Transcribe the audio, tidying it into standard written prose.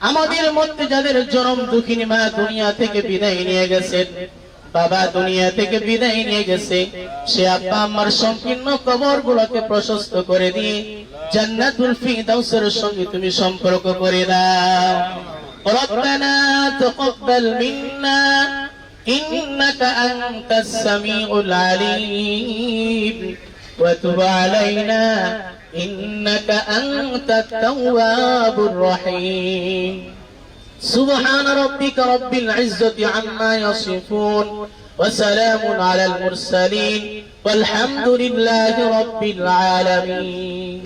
আমাদের মধ্যে যাদের জনম দুঃখিনী মা দুনিয়া থেকে বিদায় নিয়ে গেছেন, বাবা দুনিয়া থেকে বিদায় নিয়ে গেছে, সে আব্বা আম্মার সংকীর্ণ কবরগুলোকে প্রশস্ত করে দিয়ে জান্নাতুল ফিরদাউসের সঙ্গে তুমি সম্পর্ক করে দাও। রব্বানা তাকাব্বাল মিন্না ইন্নাকা আনতাস সামিউল আলিম ওয়া তুব আলাইনা ইন্নাকা আনতাত তাওয়াবুর রহিম। سبحان ربك رب العزة عما يصفون وسلام على المرسلين والحمد لله رب العالمين.